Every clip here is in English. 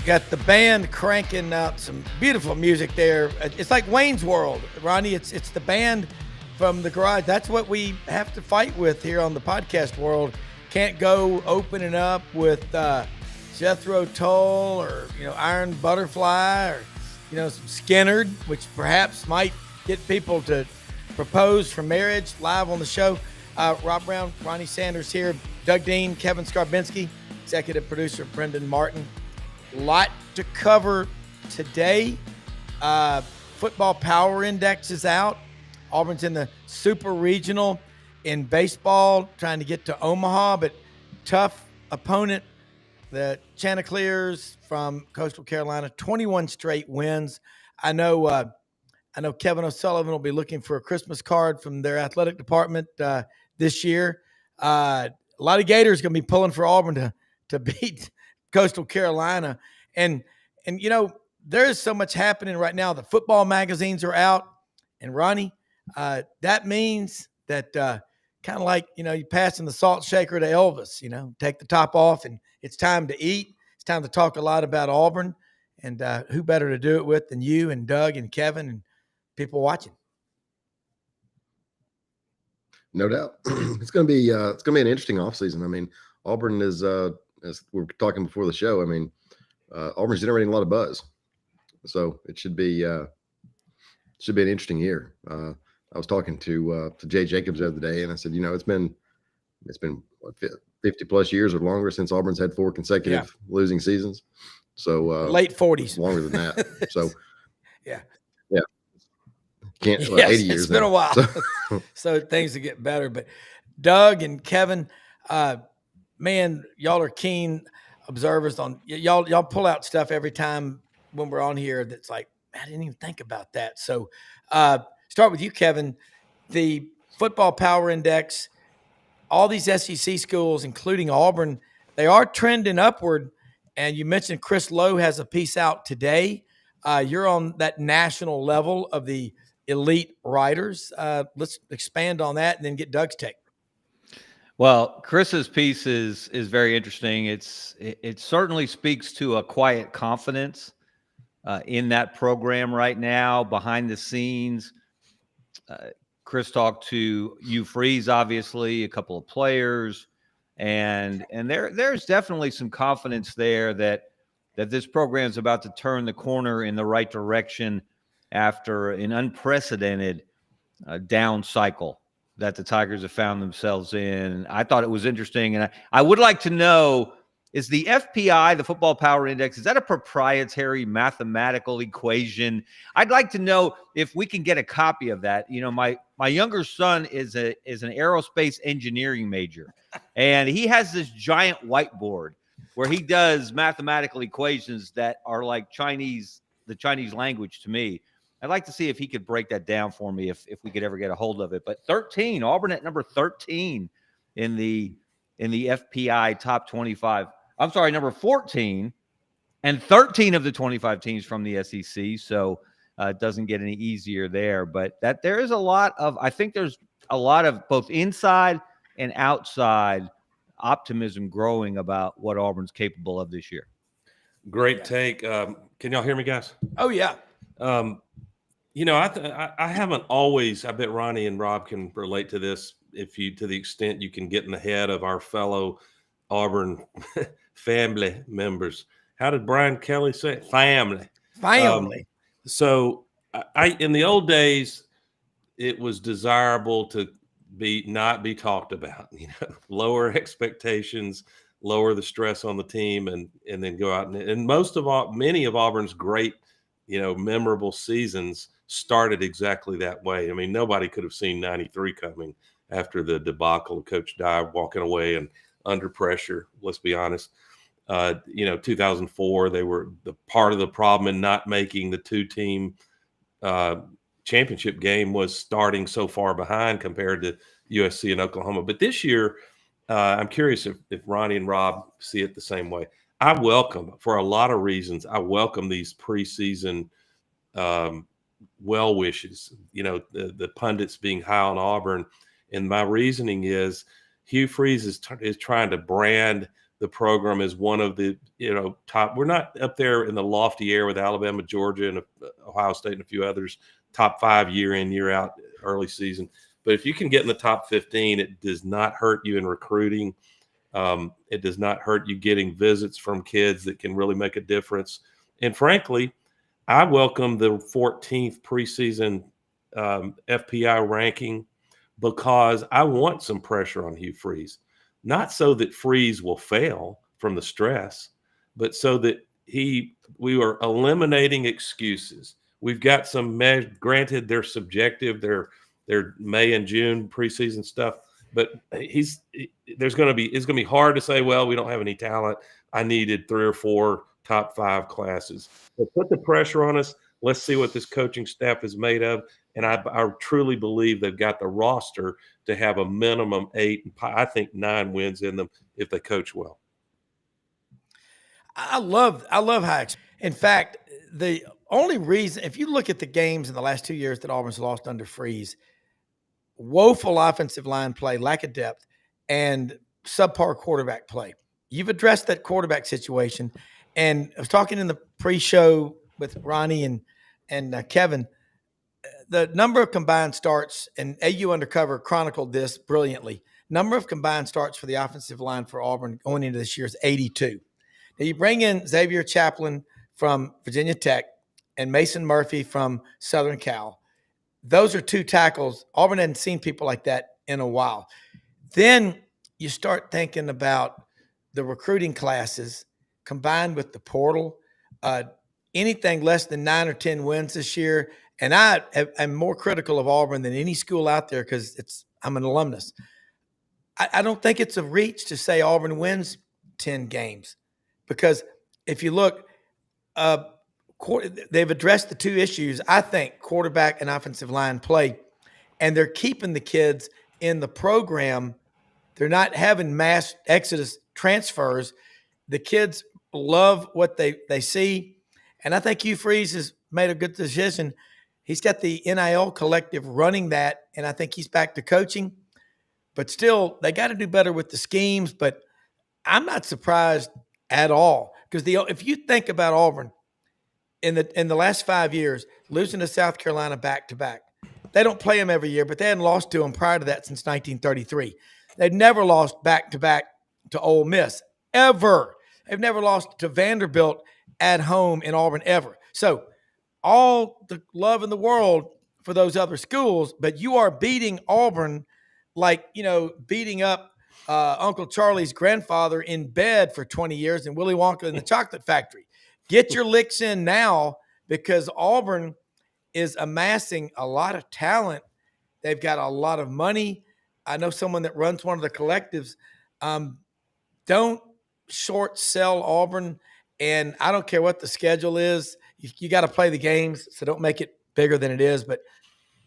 Got the band cranking out some beautiful music there. It's like Wayne's World, Ronnie. It's the band from the garage. That's what we have to fight with here on the podcast world. Can't go opening up with Jethro Tull or Iron Butterfly or some Skinnerd, which perhaps might get people to propose for marriage live on the show. Rob Browne, Ronnie Sanders here, Doug Dean, Kevin Scarbinsky, executive producer Brendan Martin. Lot to cover today. Football Power Index is out. Auburn's in the Super Regional in baseball, trying to get to Omaha, but tough opponent. The Chanticleers from Coastal Carolina, 21 straight wins. I know Kevin O'Sullivan will be looking for a Christmas card from their athletic department this year. A lot of Gators going to be pulling for Auburn to beat Coastal Carolina. And there is so much happening right now. The football magazines are out. And Ronnie, that means that kind of like, you passing the salt shaker to Elvis, take the top off and it's time to eat. It's time to talk a lot about Auburn. And who better to do it with than you and Doug and Kevin and people watching? No doubt. It's going to be an interesting offseason. I mean, Auburn is as we were talking before the show, Auburn's generating a lot of buzz, so it should be an interesting year. I was talking to Jay Jacobs the other day, and I said, it's been what, 50 plus years or longer since Auburn's had 4 consecutive losing seasons. So late 40s, longer than that. So yeah, can't 80 years. It's been a while, so things will get better. But Doug and Kevin. Man, y'all are keen observers on y'all pull out stuff every time when we're on here that's like, I didn't even think about that. So start with you, Kevin. The Football Power Index, all these SEC schools, including Auburn, they are trending upward. And you mentioned Chris Lowe has a piece out today. You're on that national level of the elite writers. Let's expand on that and then get Doug's take. Well, Chris's piece is very interesting. It certainly speaks to a quiet confidence in that program right now, behind the scenes. Chris talked to Hugh Freeze, obviously, a couple of players, and there's definitely some confidence there that this program is about to turn the corner in the right direction after an unprecedented down cycle that the Tigers have found themselves in. I thought it was interesting. And I would like to know, is the FPI, the Football Power Index, is that a proprietary mathematical equation? I'd like to know if we can get a copy of that. My younger son is an aerospace engineering major, and he has this giant whiteboard where he does mathematical equations that are like the Chinese language to me. I'd like to see if he could break that down for me if we could ever get a hold of it. But 13, Auburn at number 13 in the FPI top 25. I'm sorry, number 14, and 13 of the 25 teams from the SEC. So it doesn't get any easier there. But there is I think there's a lot of both inside and outside optimism growing about what Auburn's capable of this year. Great take. Can y'all hear me, guys? Oh, yeah. I haven't always, I bet Ronnie and Rob can relate to this to the extent you can get in the head of our fellow Auburn family members. How did Brian Kelly say it? Family. So in the old days, it was desirable to not be talked about, lower expectations, lower the stress on the team and then go out and many of Auburn's great, memorable seasons started exactly that way. I mean, nobody could have seen 93 coming after the debacle of Coach Dye walking away and under pressure. Let's be honest. 2004, they were the part of the problem in not making the 2-team championship game was starting so far behind compared to USC and Oklahoma. But this year, I'm curious if Ronnie and Rob see it the same way. For a lot of reasons, I welcome these preseason well wishes, the pundits being high on Auburn. And my reasoning is Hugh Freeze is trying to brand the program is one of the, top. We're not up there in the lofty air with Alabama, Georgia, and Ohio State and a few others, top 5 year in, year out, early season. But if you can get in the top 15, it does not hurt you in recruiting. It does not hurt you getting visits from kids that can really make a difference. And frankly, I welcome the 14th preseason FPI ranking because I want some pressure on Hugh Freeze. Not so that Freeze will fail from the stress, but so that we are eliminating excuses. We've got some granted they're subjective, they're May and June preseason stuff, but it's going to be hard to say, well, we don't have any talent. I needed 3 or 4 top 5 classes. So put the pressure on us. Let's see what this coaching staff is made of. And I truly believe they've got the roster to have a minimum 8, I think 9 wins in them if they coach well. I love how, in fact, the only reason, if you look at the games in the last 2 years that Auburn's lost under Freeze, woeful offensive line play, lack of depth, and subpar quarterback play. You've addressed that quarterback situation. And I was talking in the pre-show with Ronnie and Kevin. The number of combined starts, and AU Undercover chronicled this brilliantly. Number of combined starts for the offensive line for Auburn going into this year is 82. Now you bring in Xavier Chaplin from Virginia Tech and Mason Murphy from Southern Cal. Those are 2 tackles. Auburn hadn't seen people like that in a while. Then you start thinking about the recruiting classes combined with the portal. Anything less than 9 or 10 wins this year, and I'm more critical of Auburn than any school out there because I'm an alumnus. I don't think it's a reach to say Auburn wins 10 games because if you look, they've addressed the 2 issues, I think, quarterback and offensive line play, and they're keeping the kids in the program. They're not having mass exodus transfers. The kids love what they see, and I think Hugh Freeze has made a good decision. He's got the NIL collective running that, and I think he's back to coaching. But still, they got to do better with the schemes. But I'm not surprised at all because if you think about Auburn in the last 5 years, losing to South Carolina back to back, they don't play them every year, but they hadn't lost to them prior to that since 1933. They've never lost back to back to Ole Miss ever. They've never lost to Vanderbilt at home in Auburn ever. So all the love in the world for those other schools, but you are beating Auburn like, beating up Uncle Charlie's grandfather in bed for 20 years and Willy Wonka in the Chocolate Factory. Get your licks in now because Auburn is amassing a lot of talent. They've got a lot of money. I know someone that runs one of the collectives. Don't short sell Auburn, and I don't care what the schedule is. You got to play the games, so don't make it bigger than it is. But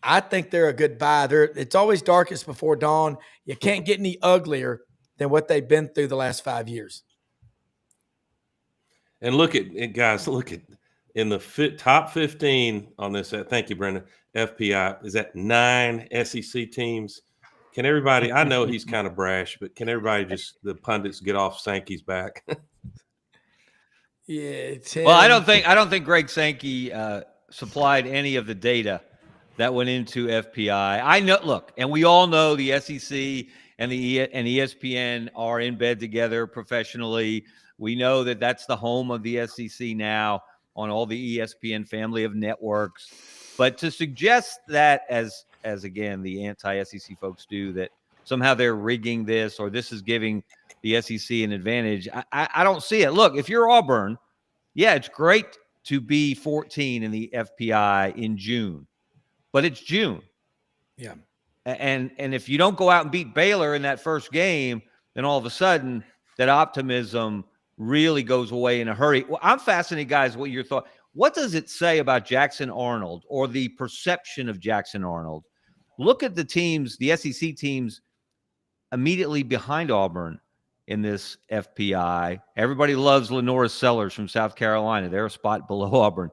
I think they're a good buy. It's always darkest before dawn. You can't get any uglier than what they've been through the last 5 years. And look at it, guys. Look at in the top 15 on this. Thank you, Brendan. FPI is at 9 SEC teams. Can everybody? I know he's kind of brash, but can everybody the pundits get off Sankey's back? Yeah. Well, I don't think Greg Sankey supplied any of the data that went into FPI. I know. Look, and we all know the SEC and ESPN are in bed together professionally. We know that that's the home of the SEC now on all the ESPN family of networks. But to suggest that, as again the anti-SEC folks do, that somehow they're rigging this or this is giving the SEC an advantage, I don't see it. Look, if you're Auburn, yeah, it's great to be 14 in the FPI in June, but it's June. Yeah. And if you don't go out and beat Baylor in that first game, then all of a sudden that optimism really goes away in a hurry. Well, I'm fascinated, guys, what your thought. What does it say about Jackson Arnold or the perception of Jackson Arnold? Look at the teams, the SEC teams immediately behind Auburn in this FPI. Everybody loves Lenora Sellers from South Carolina. They're a spot below Auburn.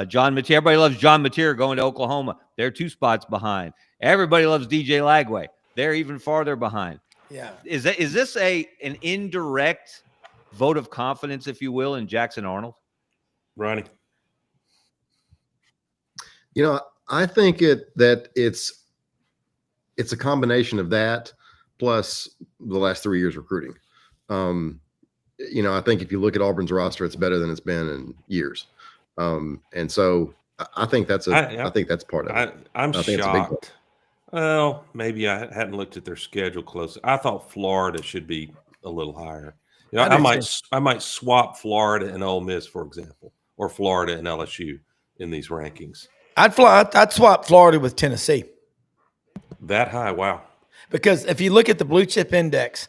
John Mateer. Everybody loves John Mateer going to Oklahoma. They're 2 spots behind. Everybody loves DJ Lagway. They're even farther behind. Yeah. Is this an indirect vote of confidence, if you will, in Jackson Arnold? Ronnie. I think it's a combination of that plus the last 3 years recruiting. I think if you look at Auburn's roster, it's better than it's been in years. And so I think that's I think that's part of it. I'm I think shocked. Well, maybe I hadn't looked at their schedule closely. I thought Florida should be a little higher. I might swap Florida and Ole Miss, for example, or Florida and LSU in these rankings. I'd swap Florida with Tennessee. That high? Wow. Because if you look at the blue chip index,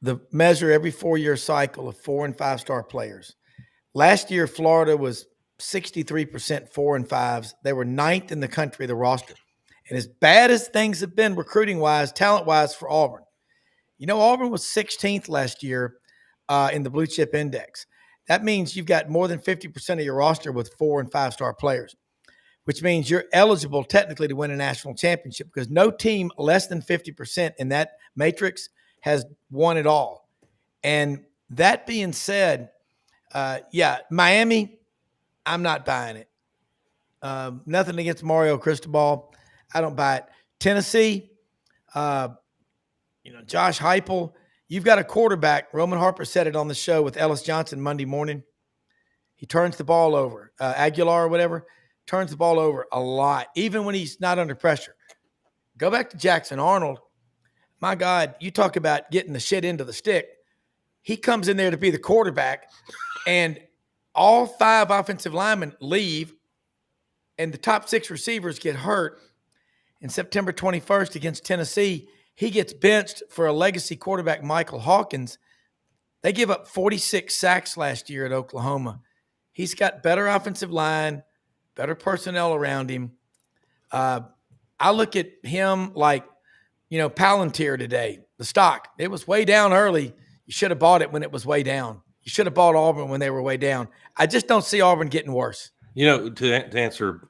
the measure every 4-year cycle of 4- and 5-star players. Last year, Florida was 63% 4 and 5s. They were 9th in the country, the roster. And as bad as things have been recruiting-wise, talent-wise for Auburn, Auburn was 16th last year in the blue chip index. That means you've got more than 50% of your roster with 4- and 5-star players, which means you're eligible technically to win a national championship because no team less than 50% in that matrix has won it all. And that being said, Miami, I'm not buying it. Nothing against Mario Cristobal. I don't buy it. Tennessee, Josh Heupel, you've got a quarterback. Roman Harper said it on the show with Ellis Johnson Monday morning. He turns the ball over. Aguilar or whatever, turns the ball over a lot, even when he's not under pressure. Go back to Jackson Arnold. My God, you talk about getting the shit into the stick. He comes in there to be the quarterback, and all 5 offensive linemen leave, and the top 6 receivers get hurt. And September 21st against Tennessee, he gets benched for a legacy quarterback, Michael Hawkins. They give up 46 sacks last year at Oklahoma. He's got better offensive line, better personnel around him. I look at him like, Palantir today, the stock. It was way down early. You should have bought it when it was way down. You should have bought Auburn when they were way down. I just don't see Auburn getting worse. To answer,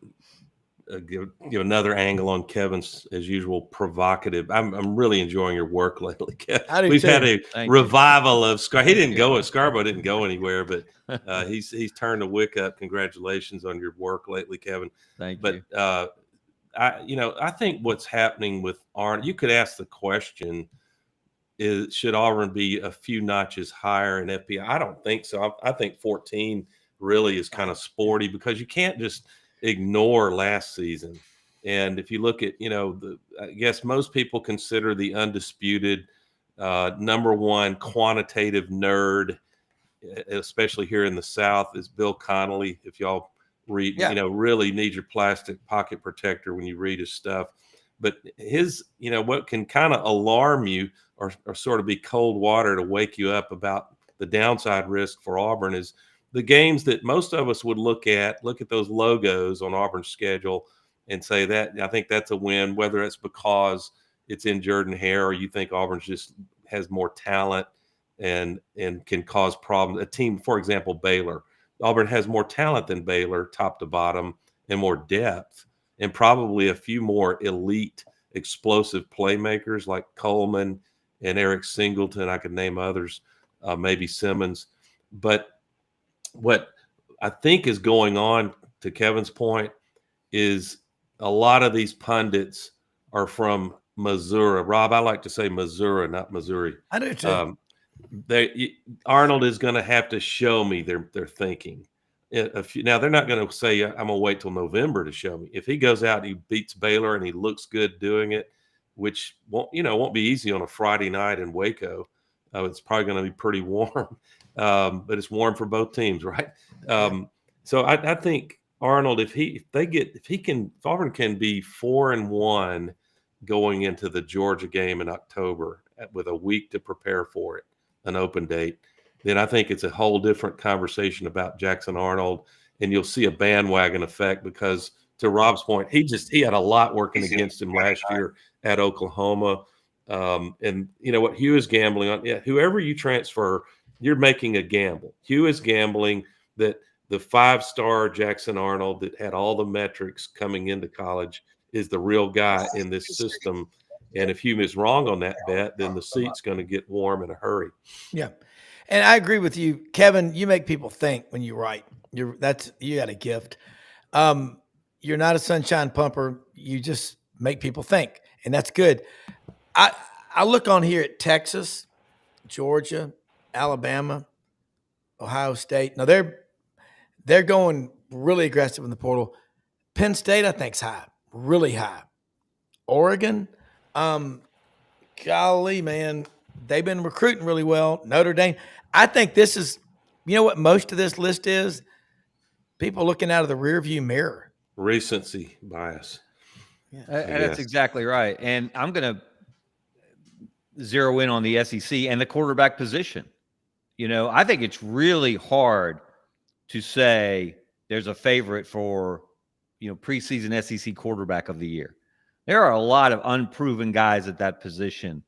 give another angle on Kevin's, as usual, provocative. I'm really enjoying your work lately, Kevin. We've had a revival of Scar. He didn't go. Scarbo didn't go anywhere, but he's turned the wick up. Congratulations on your work lately, Kevin. Thank you. I think what's happening with Arnold, you could ask the question, should Auburn be a few notches higher in FPI? I don't think so. I think 14 really is kind of sporty because you can't just ignore last season. And if you look at, I guess most people consider the undisputed number one quantitative nerd, especially here in the South, is Bill Connolly. If y'all read, really need your plastic pocket protector when you read his stuff. But his, what can kind of alarm you or sort of be cold water to wake you up about the downside risk for Auburn is the games that most of us would look at those logos on Auburn's schedule and say that I think that's a win, whether it's because it's in Jordan-Hare or you think Auburn just has more talent and can cause problems. A team, for example, Baylor. Auburn has more talent than Baylor, top to bottom, and more depth, and probably a few more elite, explosive playmakers like Coleman and Eric Singleton. I could name others, maybe Simmons. But what I think is going on, to Kevin's point, is a lot of these pundits are from Missouri. Rob, I like to say Missouri, not Missouri. I do too. Arnold is going to have to show me their thinking. Now, they're not going to say, I'm going to wait till November to show me. If he goes out and he beats Baylor and he looks good doing it, which won't be easy on a Friday night in Waco. It's probably going to be pretty warm, but it's warm for both teams, right? So I think Arnold, if Auburn can be 4-1 going into the Georgia game in October with a week to prepare for it, an open date, then I think it's a whole different conversation about Jackson Arnold, and you'll see a bandwagon effect because, to Rob's point, he had a lot working against him last year at Oklahoma. And what Hugh is gambling on, whoever you transfer, you're making a gamble. Hugh is gambling that the 5-star Jackson Arnold that had all the metrics coming into college is the real guy in this system. And if Hugh is wrong on that bet, then the seat's going to get warm in a hurry. Yeah. And I agree with you, Kevin. You make people think when you write. You got a gift. You're not a sunshine pumper. You just make people think, and that's good. I look on here at Texas, Georgia, Alabama, Ohio State. Now they're going really aggressive in the portal. Penn State, I think's high, really high. Oregon, golly, man, they've been recruiting really well. Notre Dame. I think this is, you know what most of this list is? People looking out of the rearview mirror. Recency bias. Yeah. And that's exactly right. And I'm going to zero in on the SEC and the quarterback position. You know, I think it's really hard to say there's a favorite for, you know, preseason SEC quarterback of the year. There are a lot of unproven guys at that position.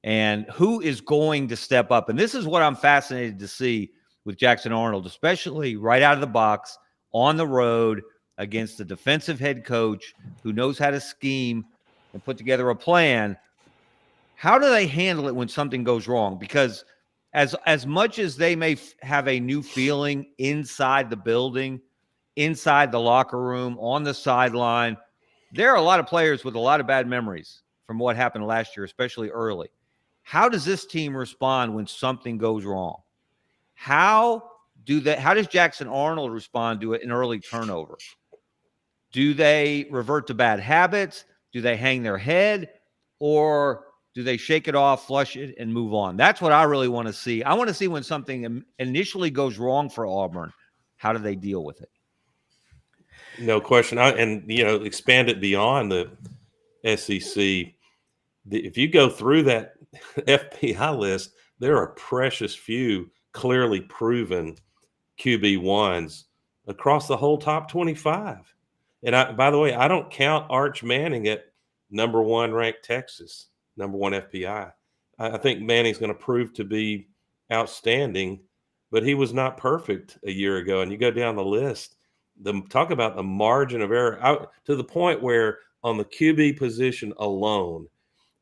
And who is going to step up? And this is what I'm fascinated to see with Jackson Arnold, especially right out of the box on the road against the defensive head coach who knows how to scheme and put together a plan. How do they handle it when something goes wrong? Because as much as they may have a new feeling inside the building, inside the locker room, on the sideline, there are a lot of players with a lot of bad memories from what happened last year, especially early. How does this team respond when something goes wrong? How does Jackson Arnold respond to an early turnover? Do they revert to bad habits? Do they hang their head? Or do they shake it off, flush it, and move on? That's what I really want to see. I want to see when something initially goes wrong for Auburn, how do they deal with it? No question. Expand it beyond the SEC. If you go through that FPI list, there are precious few clearly proven QB1s across the whole top 25. And by the way, I don't count Arch Manning at number 1 ranked Texas, number 1 FPI. I think Manning's going to prove to be outstanding, but he was not perfect a year ago. And you go down the list, talk about the margin of error to the point where on the QB position alone,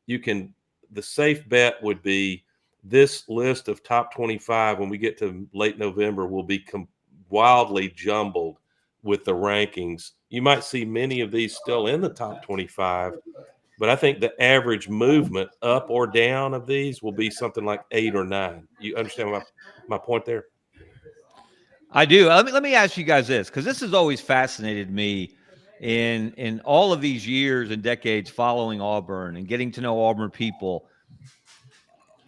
the safe bet would be this list of top 25 when we get to late November will be wildly jumbled with the rankings. You might see many of these still in the top 25, but I think the average movement up or down of these will be something like 8 or 9. You understand my point there? I do. Let me ask you guys this, because this has always fascinated me in all of these years and decades following Auburn and getting to know Auburn people.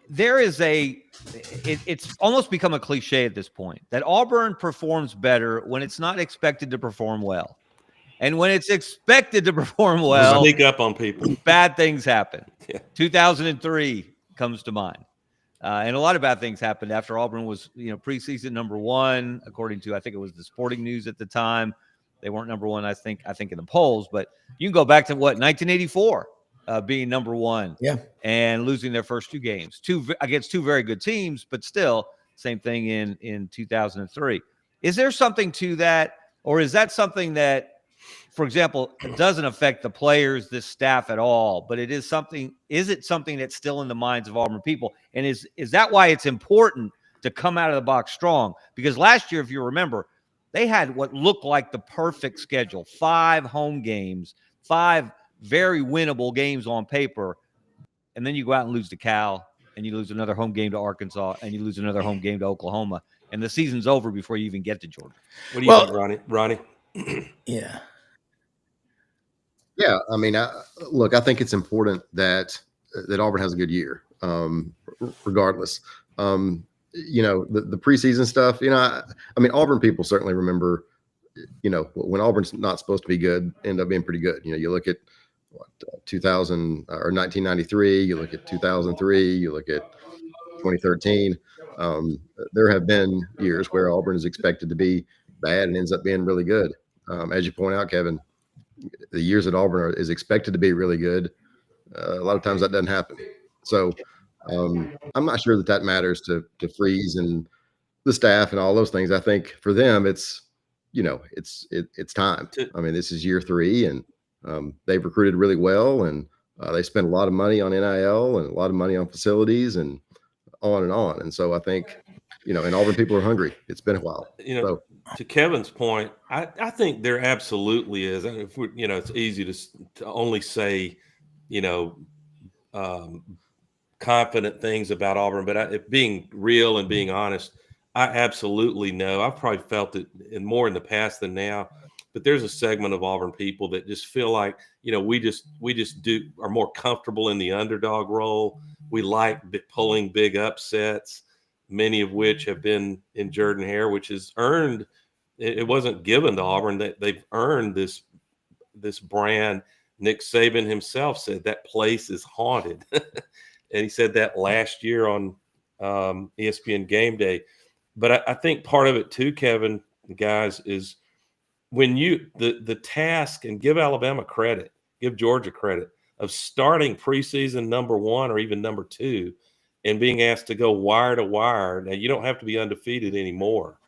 There is it's almost become a cliche at this point that Auburn performs better when it's not expected to perform well. And when it's expected to perform well, sneak up on people. Bad things happen. Yeah. 2003 comes to mind. And a lot of bad things happened after Auburn was, preseason number 1, according to, I think it was the Sporting News at the time. They weren't number 1, I think in the polls, but you can go back to 1984 being number 1, and losing their first 2 games, against 2 very good teams, but still same thing in 2003. Is there something to that, or is that something that, for example, it doesn't affect the players, this staff at all, but is it something that's still in the minds of Auburn people? And is that why it's important to come out of the box strong? Because last year, if you remember, they had what looked like the perfect schedule, 5 home games, 5 very winnable games on paper. And then you go out and lose to Cal, and you lose another home game to Arkansas, and you lose another home game to Oklahoma. And the season's over before you even get to Georgia. What do you think, Ronnie? Yeah. Yeah, I mean, I think it's important that Auburn has a good year, regardless. The preseason stuff. Auburn people certainly remember, when Auburn's not supposed to be good, end up being pretty good. You look at 2000 or 1993. You look at 2003. You look at 2013. There have been years where Auburn is expected to be bad and ends up being really good. As you point out, Kevin, the years at Auburn is expected to be really good. A lot of times that doesn't happen. So I'm not sure that matters to Freeze and the staff and all those things. I think for them, it's time. I mean, this is year 3, and they've recruited really well, and they spent a lot of money on NIL and a lot of money on facilities and on and on. And so I think and Auburn people are hungry. It's been a while. So, to Kevin's point, I think there absolutely is. And if it's easy to only say, confident things about Auburn, but if being real and being honest, I absolutely know. I've probably felt it more in the past than now, but there's a segment of Auburn people that just feel like, we just are more comfortable in the underdog role. We like pulling big upsets, many of which have been in Jordan Hare, which has earned. It wasn't given to Auburn. That they've earned this brand. Nick Saban himself said that place is haunted. And he said that last year on ESPN Game Day. But I think part of it too, Kevin, guys, is when the task, and give Alabama credit, give Georgia credit, of starting preseason number 1 or even number 2 and being asked to go wire to wire. Now, you don't have to be undefeated anymore,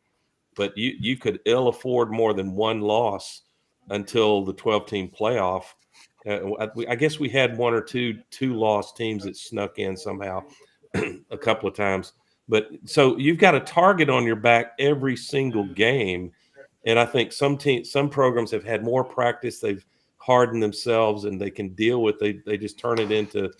but you could ill afford more than one loss until the 12-team playoff. I guess we had one or two loss teams that snuck in somehow a couple of times. But so you've got a target on your back every single game. And I think some programs have had more practice. They've hardened themselves and they can deal with they just turn it into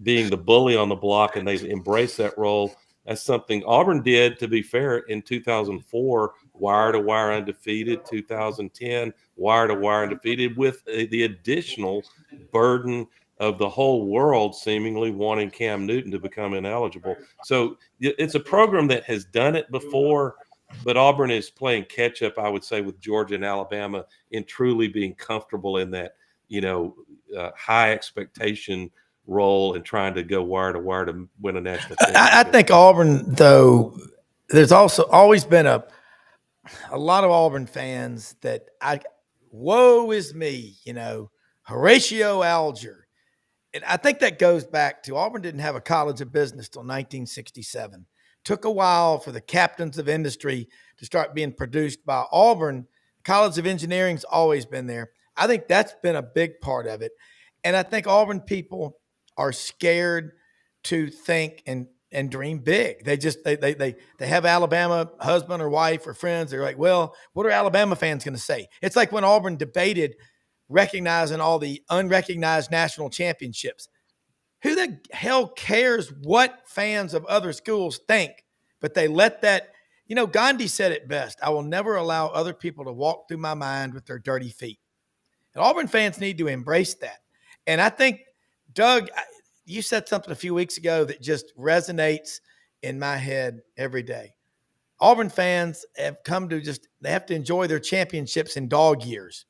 being the bully on the block, and they embrace that role. That's something Auburn did, to be fair, in 2004, wire to wire undefeated, 2010, wire to wire undefeated, with the additional burden of the whole world seemingly wanting Cam Newton to become ineligible. So it's a program that has done it before, but Auburn is playing catch up, I would say, with Georgia and Alabama in truly being comfortable in that, high expectation role and trying to go wire to wire to win a national championship. I think Auburn, though, there's also always been a lot of Auburn fans that woe is me, Horatio Alger. And I think that goes back to Auburn didn't have a college of business till 1967. Took a while for the captains of industry to start being produced by Auburn. College of Engineering's always been there. I think that's been a big part of it. And I think Auburn people are scared to think and dream big. They have Alabama husband or wife or friends. They're like, well, what are Alabama fans going to say? It's like when Auburn debated recognizing all the unrecognized national championships. Who the hell cares what fans of other schools think? But they let that, Gandhi said it best. I will never allow other people to walk through my mind with their dirty feet. And Auburn fans need to embrace that. And I think, Doug, you said something a few weeks ago that just resonates in my head every day. Auburn fans have come to they have to enjoy their championships in dog years,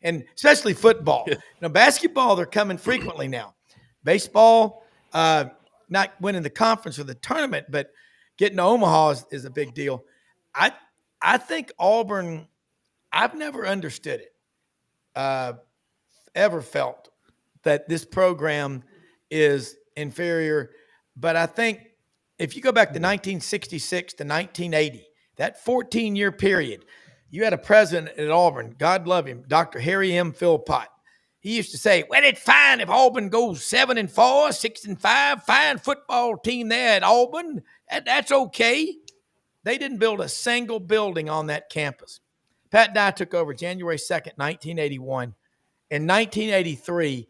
and especially football. Basketball, they're coming frequently now. Baseball, not winning the conference or the tournament, but getting to Omaha is a big deal. I think Auburn, I've never understood it, ever felt that this program is inferior. But I think if you go back to 1966 to 1980, that 14-year period, you had a president at Auburn, God love him, Dr. Harry M. Philpott. He used to say, well, it's fine if Auburn goes 7-4, 6-5, fine football team there at Auburn. That's okay. They didn't build a single building on that campus. Pat and I took over January 2nd, 1981. In 1983,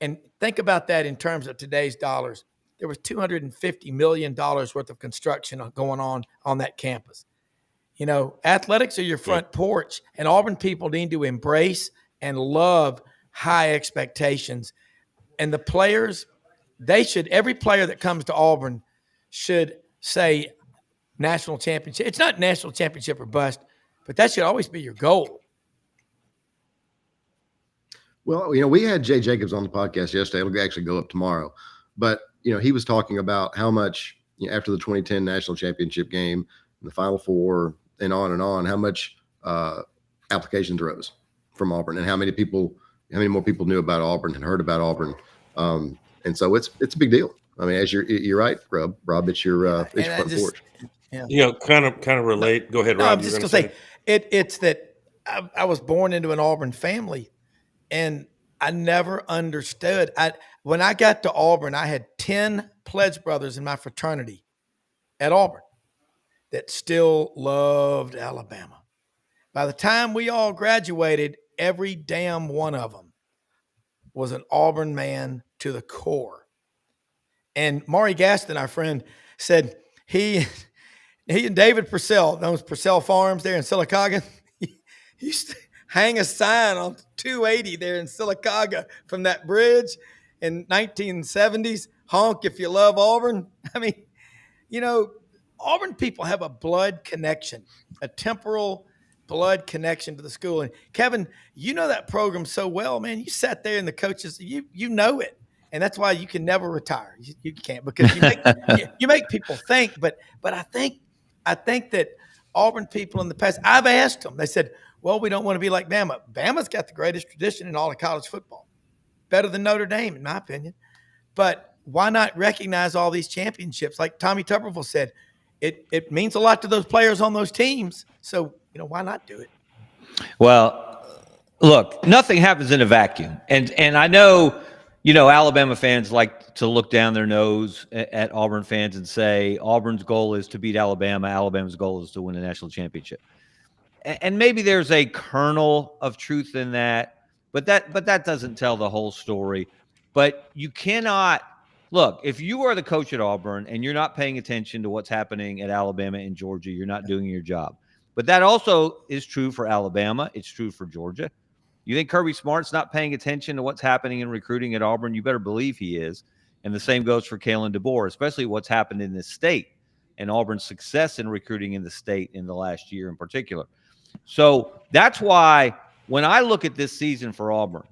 and think about that in terms of today's dollars, there was $250 million worth of construction going on that campus. Athletics are your front porch, and Auburn people need to embrace and love high expectations. And the players, every player that comes to Auburn should say national championship. It's not national championship or bust, but that should always be your goal. Well, we had Jay Jacobs on the podcast yesterday. It'll actually go up tomorrow. But, he was talking about how much, after the 2010 national championship game, the Final Four, and on, how much applications rose from Auburn, and how many more people knew about Auburn and heard about Auburn. And so it's a big deal. I mean, as you're right, Rob, it's your front porch. Yeah. Kind of relate. Go ahead, Rob. I'm just going to say it's that I was born into an Auburn family. And I never understood. When I got to Auburn, I had 10 pledge brothers in my fraternity at Auburn. that still loved Alabama. By the time we all graduated, every damn one of them was an Auburn man to the core. And Maury Gaston, our friend, said he and David Purcell, those Purcell Farms there in Sylacauga, he used to hang a sign on 280 there in Sylacauga from that bridge in 1970s, honk if you love Auburn. I mean, you know, Auburn people have a blood connection, a temporal blood connection to the school. And Kevin, you know that program so well, man. You sat there and the coaches, you know it. And that's why you can never retire. You can't, because you make people think. But I think that Auburn people in the past, I've asked them, they said, well, we don't want to be like Bama. Bama's got the greatest tradition in all of college football. Better than Notre Dame, in my opinion. But why not recognize all these championships? Like Tommy Tuberville said, it means a lot to those players on those teams. So, why not do it? Well, look, nothing happens in a vacuum. And I know, Alabama fans like to look down their nose at Auburn fans and say Auburn's goal is to beat Alabama. Alabama's goal is to win a national championship. And maybe there's a kernel of truth in that, but that doesn't tell the whole story. But you cannot look, if you are the coach at Auburn and you're not paying attention to what's happening at Alabama and Georgia, you're not doing your job. But that also is true for Alabama. It's true for Georgia. You think Kirby Smart's not paying attention to what's happening in recruiting at Auburn? You better believe he is. And the same goes for Kalen DeBoer, especially what's happened in this state and Auburn's success in recruiting in the state in the last year in particular. So that's why when I look at this season for Auburn,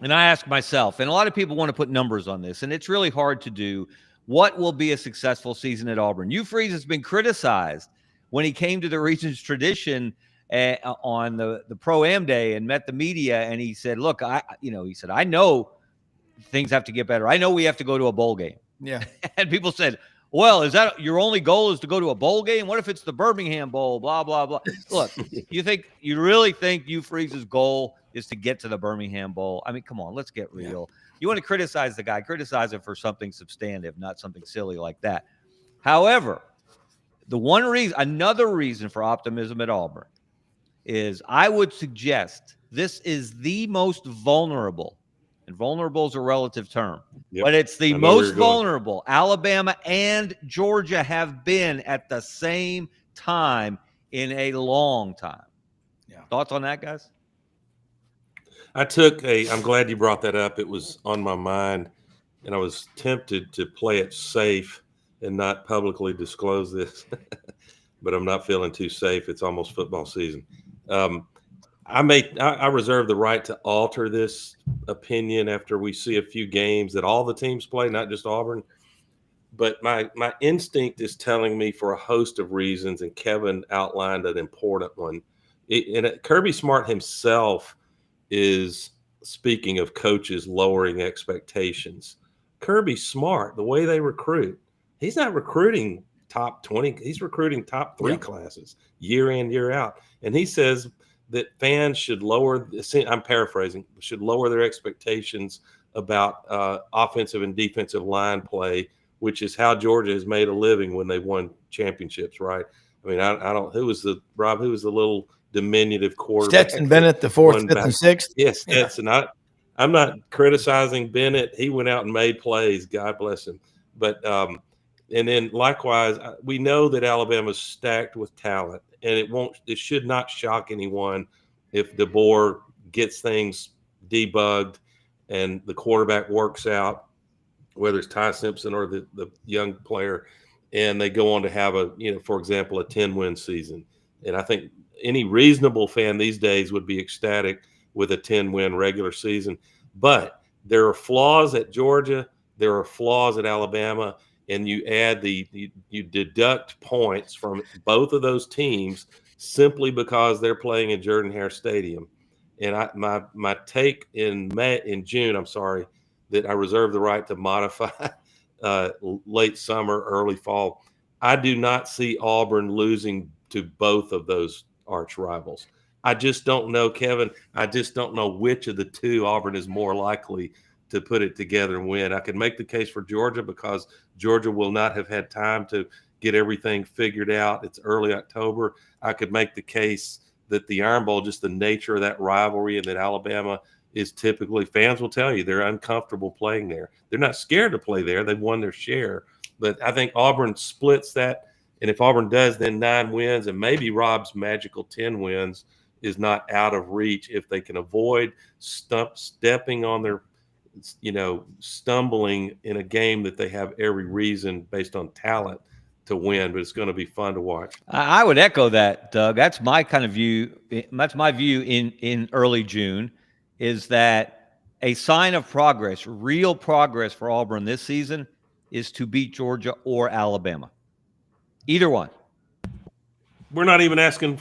and I ask myself, and a lot of people want to put numbers on this, and it's really hard to do, what will be a successful season at Auburn? Hugh Freeze has been criticized when he came to the Regions Tradition on the Pro-Am Day and met the media, and he said, look, I know things have to get better. I know we have to go to a bowl game. Yeah. And people said, well, is that your only goal is to go to a bowl game? What if it's the Birmingham Bowl, blah, blah, blah. Look, you really think Hugh Freeze's goal is to get to the Birmingham Bowl? I mean, come on, let's get real. Yeah. You want to criticize the guy, criticize him for something substantive, not something silly like that. However, another reason for optimism at Auburn is I would suggest this is the most vulnerable, and vulnerable is a relative term, but it's the most vulnerable Alabama and Georgia have been at the same time in a long time. Yeah. Thoughts on that, guys? I'm glad you brought that up. It was on my mind, and I was tempted to play it safe and not publicly disclose this, but I'm not feeling too safe. It's almost football season. I reserve the right to alter this opinion after we see a few games that all the teams play, not just Auburn. But my instinct is telling me, for a host of reasons, and Kevin outlined an important one. Kirby Smart himself is, speaking of coaches lowering expectations, Kirby Smart, the way they recruit, he's not recruiting top 20. He's recruiting top 3 classes year in, year out. And he says that fans should I'm paraphrasing, should lower their expectations about offensive and defensive line play, which is how Georgia has made a living when they won championships, right? I mean, I don't, who was the little diminutive quarterback? Stetson Bennett, the 4th, 5th, and 6th. Yes, Stetson. Yeah. I'm not criticizing Bennett. He went out and made plays. God bless him. But and then likewise, we know that Alabama's stacked with talent, and it should not shock anyone if DeBoer gets things debugged and the quarterback works out, whether it's Ty Simpson or the young player, and they go on to have for example, a 10-win season. And I think any reasonable fan these days would be ecstatic with a 10-win regular season. But there are flaws at Georgia. There are flaws at Alabama. And you add you deduct points from both of those teams simply because they're playing in Jordan-Hare Stadium. And my take in June, that I reserve the right to modify late summer, early fall. I do not see Auburn losing to both of those arch rivals. I just don't know, Kevin. I just don't know which of the two Auburn is more likely to put it together and win. I can make the case for Georgia because Georgia will not have had time to get everything figured out. It's early October. I could make the case that the Iron Bowl, just the nature of that rivalry, and that Alabama is typically, fans will tell you, they're uncomfortable playing there. They're not scared to play there. They've won their share. But I think Auburn splits that. And if Auburn does, then 9 wins, and maybe Rob's magical 10 wins is not out of reach if they can avoid stepping on their, stumbling in a game that they have every reason based on talent to win. But it's going to be fun to watch. I would echo that, Doug. That's my kind of view. That's my view in early June, is that a sign of progress, real progress for Auburn this season, is to beat Georgia or Alabama. Either one. We're not even asking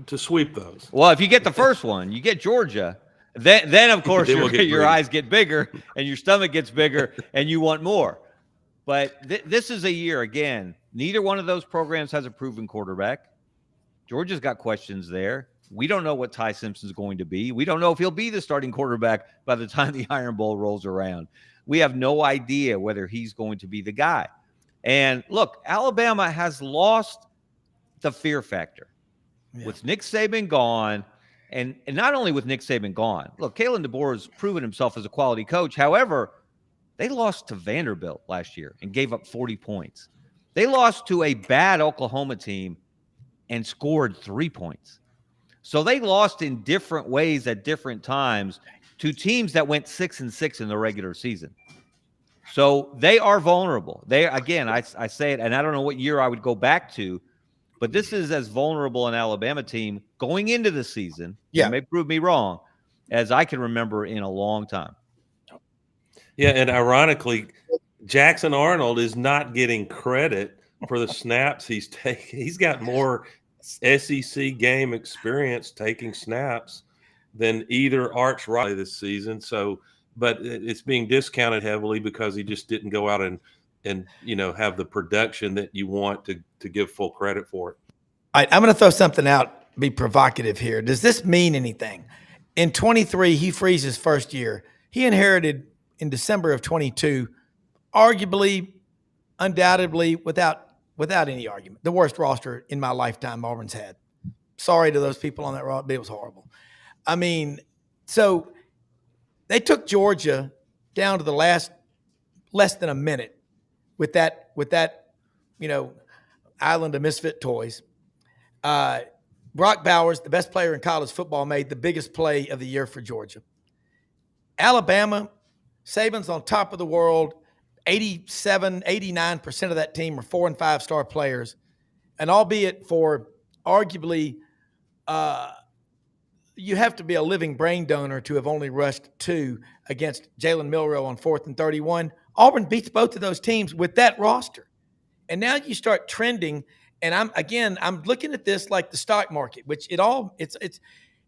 to sweep those. Well, if you get the first one, you get Georgia, then of course your eyes get bigger and your stomach gets bigger and you want more. But this is a year, again, neither one of those programs has a proven quarterback. Georgia's got questions there. We don't know what Ty Simpson's going to be. We don't know if he'll be the starting quarterback by the time the Iron Bowl rolls around. We have no idea whether he's going to be the guy. And look, Alabama has lost the fear factor with Nick Saban gone, and not only with Nick Saban gone. Look, Kalen DeBoer has proven himself as a quality coach. However, they lost to Vanderbilt last year and gave up 40 points. They lost to a bad Oklahoma team and scored 3 points. So they lost in different ways at different times to teams that went 6-6 in the regular season. So they are vulnerable. I say it, and I don't know what year I would go back to, but this is as vulnerable an Alabama team going into the season, it may prove me wrong, as I can remember in a long time. Yeah, and ironically, Jackson Arnold is not getting credit for the snaps he's taking. He's got more SEC game experience taking snaps than either arch rival this season. So, but it's being discounted heavily because he just didn't go out and have the production that you want to give full credit for it. All right, I'm going to throw something out, be provocative here. Does this mean anything? In 23, he frees his first year. He inherited in December of 22, arguably, undoubtedly, without any argument, the worst roster in my lifetime Auburn's had. Sorry to those people on that roster, but it was horrible. I mean, so they took Georgia down to the less than a minute with that island of misfit toys. Brock Bowers, the best player in college football, made the biggest play of the year for Georgia. Alabama, Saban's on top of the world. 87, 89% of that team are 4- and 5-star players. And albeit for arguably you have to be a living brain donor to have only rushed 2 against Jalen Milroe on 4th and 31. Auburn beats both of those teams with that roster. And now you start trending, and I'm looking at this like the stock market, which it's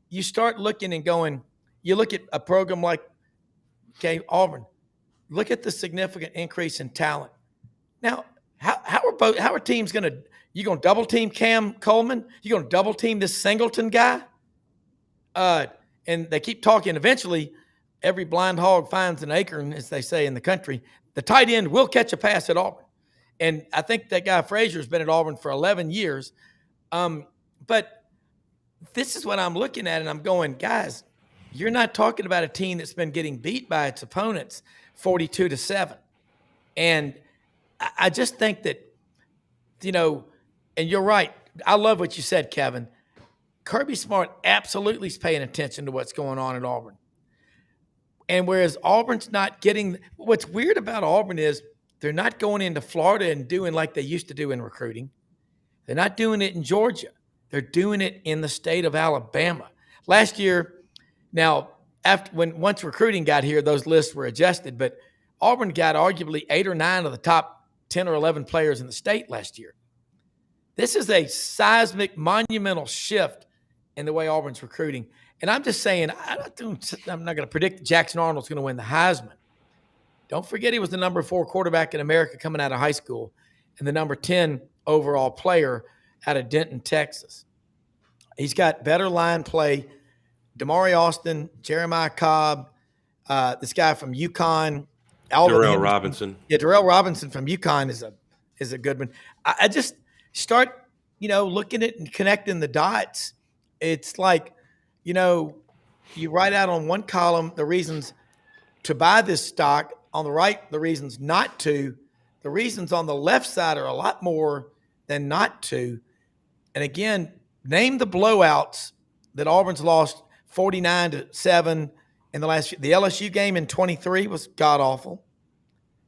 you start looking and going, you look at a program like Auburn, look at the significant increase in talent. Now, how are teams going to – you going to double team Cam Coleman? You going to double team this Singleton guy? And they keep talking. Eventually, every blind hog finds an acorn, as they say in the country. The tight end will catch a pass at Auburn. And I think that guy Frazier's been at Auburn for 11 years. But this is what I'm looking at, and I'm going, guys, you're not talking about a team that's been getting beat by its opponents 42-7. And I just think that, and you're right. I love what you said, Kevin. Kirby Smart absolutely is paying attention to what's going on at Auburn. And whereas Auburn's not getting – what's weird about Auburn is they're not going into Florida and doing like they used to do in recruiting. They're not doing it in Georgia. They're doing it in the state of Alabama. Last year, now, once recruiting got here, those lists were adjusted, but Auburn got arguably 8 or 9 of the top 10 or 11 players in the state last year. This is a seismic, monumental shift in the way Auburn's recruiting. And I'm just saying, I'm not going to predict that Jackson Arnold's going to win the Heisman. Don't forget he was the number 4 quarterback in America coming out of high school and the number 10 overall player out of Denton, Texas. He's got better line play. Damari Austin, Jeremiah Cobb, This guy from UConn, Alvin Darrell Henderson. Robinson. Yeah, Darrell Robinson from UConn is a good one. I just start, looking at and connecting the dots. It's like, you write out on one column the reasons to buy this stock, on the right the reasons not to. The reasons on the left side are a lot more than not to. And again, name the blowouts that Auburn's lost 49-7 in the last year. The LSU game in 23 was god awful.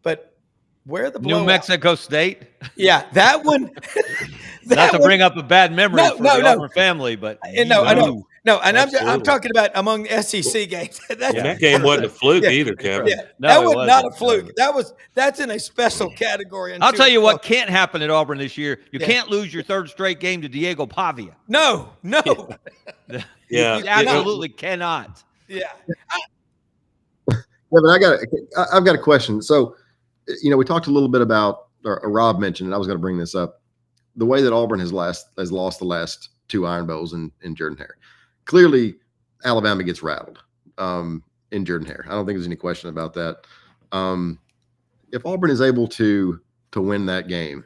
But where are the blowouts? New Mexico State. Yeah, that one. Not to bring up a bad memory for the Auburn family, but I know. No, and I'm talking about among SEC games. That game wasn't a fluke either, Kevin. Yeah, No, that it was not a wasn't. fluke. That's in a special category. I'll tell you what can't happen at Auburn this year. You can't lose your third straight game to Diego Pavia. No. Yeah. You absolutely cannot. Yeah. But I've got a question. So, we talked a little bit about, or Rob mentioned, and I was going to bring this up, the way that Auburn has lost the last 2 Iron Bowls in Jordan-Hare. Clearly, Alabama gets rattled in Jordan-Hare. I don't think there's any question about that. If Auburn is able to win that game,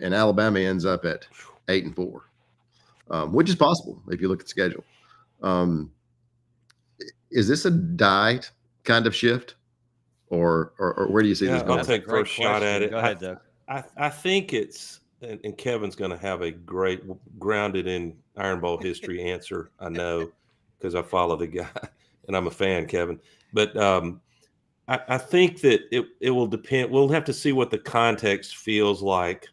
and Alabama ends up at 8-4, which is possible if you look at the schedule, is this a die kind of shift, or where do you see this going? I'll take first shot at it. Go ahead, Doug. I think it's, and Kevin's going to have a great grounded in Iron Bowl history answer. I know, because I follow the guy and I'm a fan, Kevin. But I think that it will depend. We'll have to see what the context feels like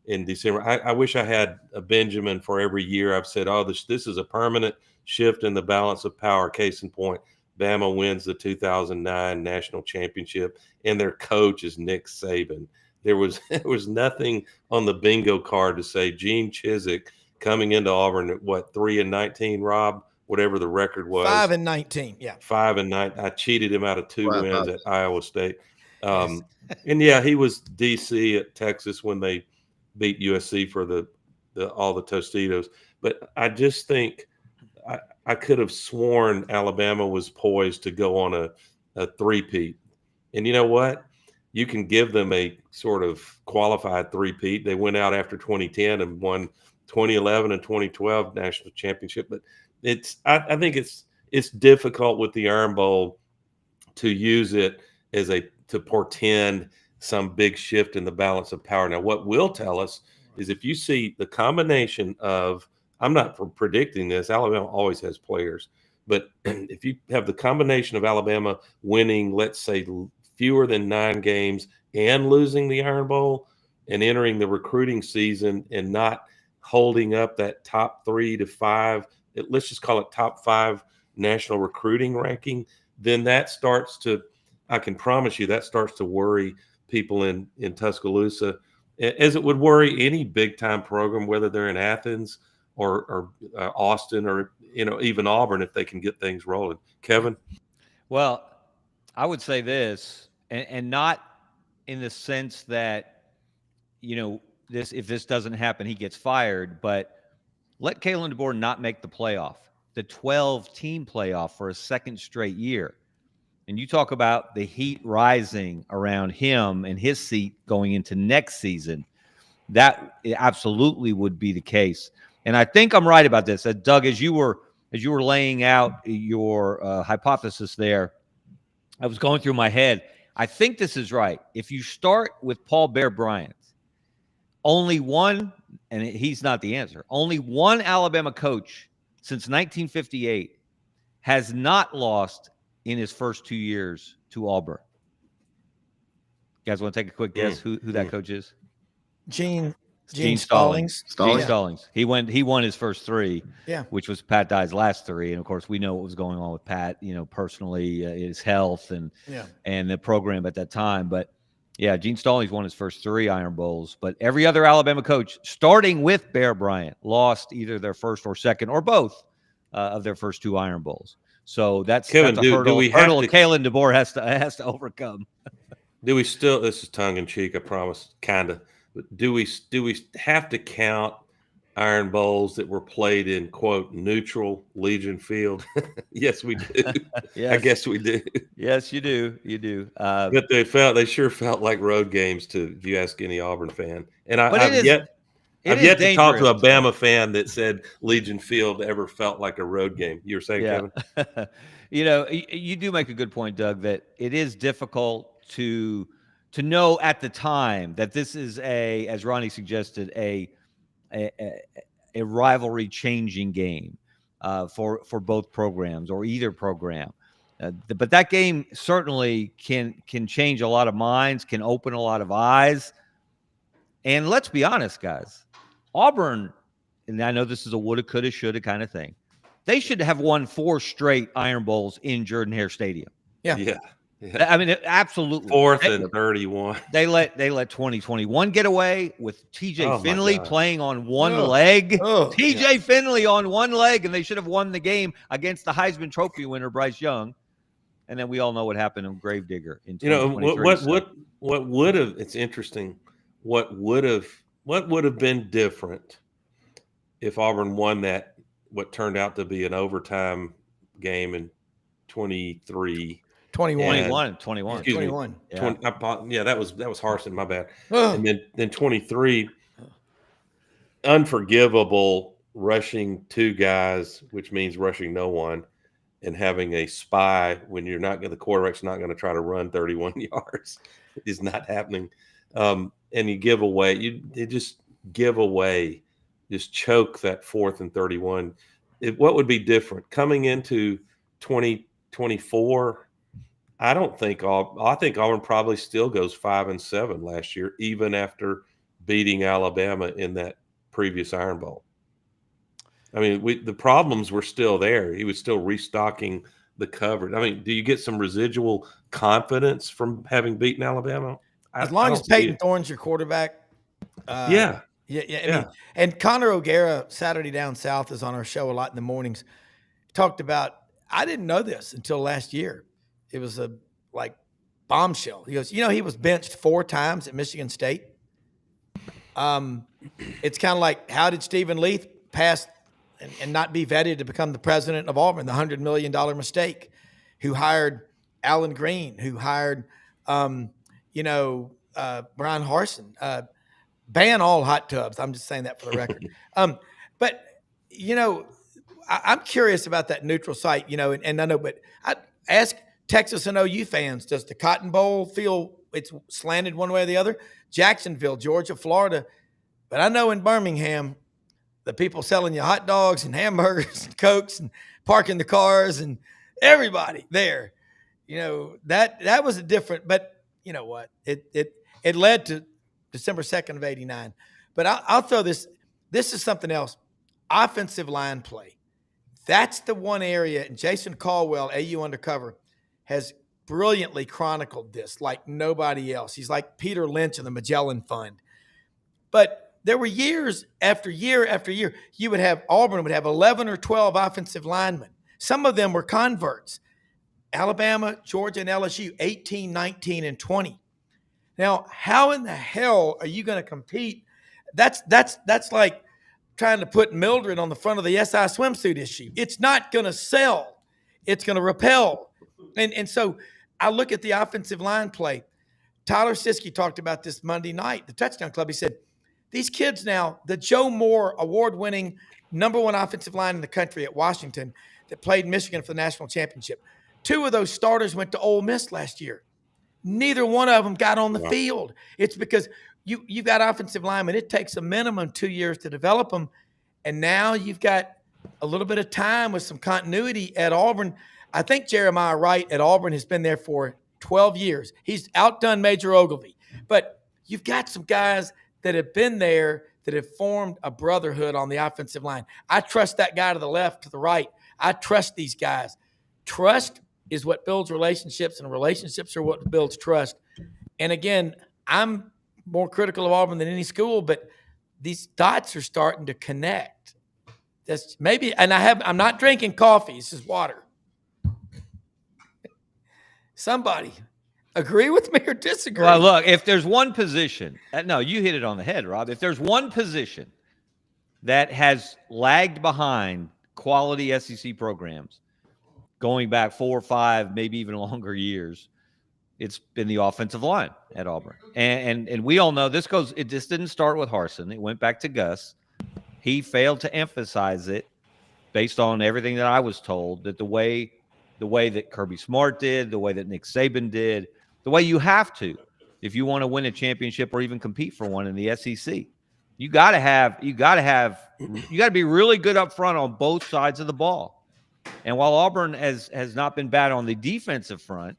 in December. I wish I had a Benjamin for every year. I've said, this is a permanent shift in the balance of power. Case in point, Bama wins the 2009 national championship, and their coach is Nick Saban. There was nothing on the bingo card to say Gene Chizik coming into Auburn at 3-19, Rob, whatever the record was. 5-19, yeah. 5-9. I cheated him out of 2 wins at Iowa State. Yes. And yeah, he was DC at Texas when they beat USC for all the Tostitos. But I just think I could have sworn Alabama was poised to go on a three-peat. And you know what? You can give them a sort of qualified three-peat. They went out after 2010 and won 2011 and 2012 national championship. But I think it's difficult with the Iron Bowl to use it as to portend some big shift in the balance of power. Now, what will tell us is if you see the combination of, I'm not predicting this, Alabama always has players, but if you have the combination of Alabama winning, let's say, fewer than 9 games and losing the Iron Bowl and entering the recruiting season and not holding up that top 3 to 5, let's just call it top 5 national recruiting ranking, then that starts to, I can promise you, that starts to worry people in Tuscaloosa, as it would worry any big time program, whether they're in Athens or Austin or even Auburn, if they can get things rolling. Kevin? Well, I would say this, and not in the sense that, if this doesn't happen, he gets fired, but let Kalen DeBoer not make the playoff, the 12-team playoff for a second straight year. And you talk about the heat rising around him and his seat going into next season. That absolutely would be the case. And I think I'm right about this. Doug, as you were laying out your hypothesis there, I was going through my head. I think this is right. If you start with Paul Bear Bryant, only one, and he's not the answer, only one Alabama coach since 1958 has not lost in his first 2 years to Auburn. You guys want to take a quick guess who that coach is? Gene Stallings. Stallings. Gene Stallings. He won his first 3, Yeah. which was Pat Dye's last 3. And of course, we know what was going on with Pat, personally, his health and the program at that time. But yeah, Gene Stallings won his first 3 Iron Bowls. But every other Alabama coach, starting with Bear Bryant, lost either their first or second or both of their first 2 Iron Bowls. So that's Kevin, a hurdle to Kalen DeBoer has to overcome. Do we still? This is tongue in cheek, I promise, kind of. But do we have to count Iron Bowls that were played in, quote, neutral Legion Field? Yes, we do. Yes. I guess we do. Yes, you do. You do. But they sure felt like road games to, if you ask any Auburn fan. And But I've yet to talk to a dangerous. Bama fan that said Legion Field ever felt like a road game. You were saying, Kevin? You do make a good point, Doug, that it is difficult to know at the time that this is as Ronnie suggested, a rivalry changing game for both programs or either program. But that game certainly can change a lot of minds, can open a lot of eyes. And let's be honest, guys, Auburn, and I know this is a woulda, coulda, shoulda kind of thing, they should have won 4 straight Iron Bowls in Jordan-Hare Stadium. Yeah. I mean, absolutely. 4th and 31. They let 2021 get away with TJ Finley playing on one leg. Finley on one leg, and they should have won the game against the Heisman Trophy winner Bryce Young. And then we all know what happened in Gravedigger in 2023. What would have? It's interesting. What would have been different if Auburn won that? What turned out to be an overtime game in 21. 21. Yeah. That was Harsin. My bad. And then 23, unforgivable rushing 2 guys, which means rushing no one, and having a spy when the quarterback's not going to try to run 31 yards. It is not happening. And you give away, just choke that 4th and 31. What would be different coming into 2024? I think Auburn probably still goes 5-7 last year, even after beating Alabama in that previous Iron Bowl. I mean, the problems were still there. He was still restocking the coverage. I mean, do you get some residual confidence from having beaten Alabama? As long as Peyton Thorne's your quarterback. Yeah. I mean, and Connor O'Gara, Saturday Down South, is on our show a lot in the mornings. Talked about, I didn't know this until last year. It was a bombshell. He goes, he was benched 4 times at Michigan State. It's kind of like, how did Stephen Leith pass and not be vetted to become the president of Auburn, the $100 million mistake? Who hired Alan Green? Who hired, Brian Harsin? Ban all hot tubs. I'm just saying that for the record. But I'm curious about that neutral site. And I know, but I ask Texas and OU fans, does the Cotton Bowl feel it's slanted one way or the other? Jacksonville, Georgia, Florida. But I know in Birmingham, the people selling you hot dogs and hamburgers and Cokes and parking the cars and everybody there, that was a different, but you know what? It led to December 2nd of 89. But I'll throw this. This is something else. Offensive line play. That's the one area, and Jason Caldwell, AU Undercover, has brilliantly chronicled this like nobody else. He's like Peter Lynch in the Magellan Fund. But there were years after year after year, Auburn would have 11 or 12 offensive linemen. Some of them were converts. Alabama, Georgia, and LSU, 18, 19, and 20. Now, how in the hell are you going to compete? That's like trying to put Mildred on the front of the SI swimsuit issue. It's not going to sell. It's going to repel. And so I look at the offensive line play. Tyler Siskey talked about this Monday night, the Touchdown Club. He said, these kids now, the Joe Moore award-winning #1 offensive line in the country at Washington that played Michigan for the national championship. 2 of those starters went to Ole Miss last year. Neither one of them got on the field. It's because you've got offensive linemen. It takes a minimum 2 years to develop them. And now you've got a little bit of time with some continuity at Auburn. I think Jeremiah Wright at Auburn has been there for 12 years. He's outdone Major Ogilvy. But you've got some guys that have been there that have formed a brotherhood on the offensive line. I trust that guy to the left, to the right. I trust these guys. Trust is what builds relationships, and relationships are what builds trust. And again, I'm more critical of Auburn than any school, but these dots are starting to connect. That's maybe, and I'm not drinking coffee. This is water. Somebody agree with me or disagree? Well, look, if there's one position, no, you hit it on the head, Rob. If there's one position that has lagged behind quality SEC programs going back 4 or 5, maybe even longer years, it's been the offensive line at Auburn. And we all know it just didn't start with Harsin. It went back to Gus. He failed to emphasize it based on everything that I was told, that the way that Kirby Smart did, the way that Nick Saban did, the way you have to if you want to win a championship or even compete for one in the SEC. You got to be really good up front on both sides of the ball. And while Auburn has not been bad on the defensive front,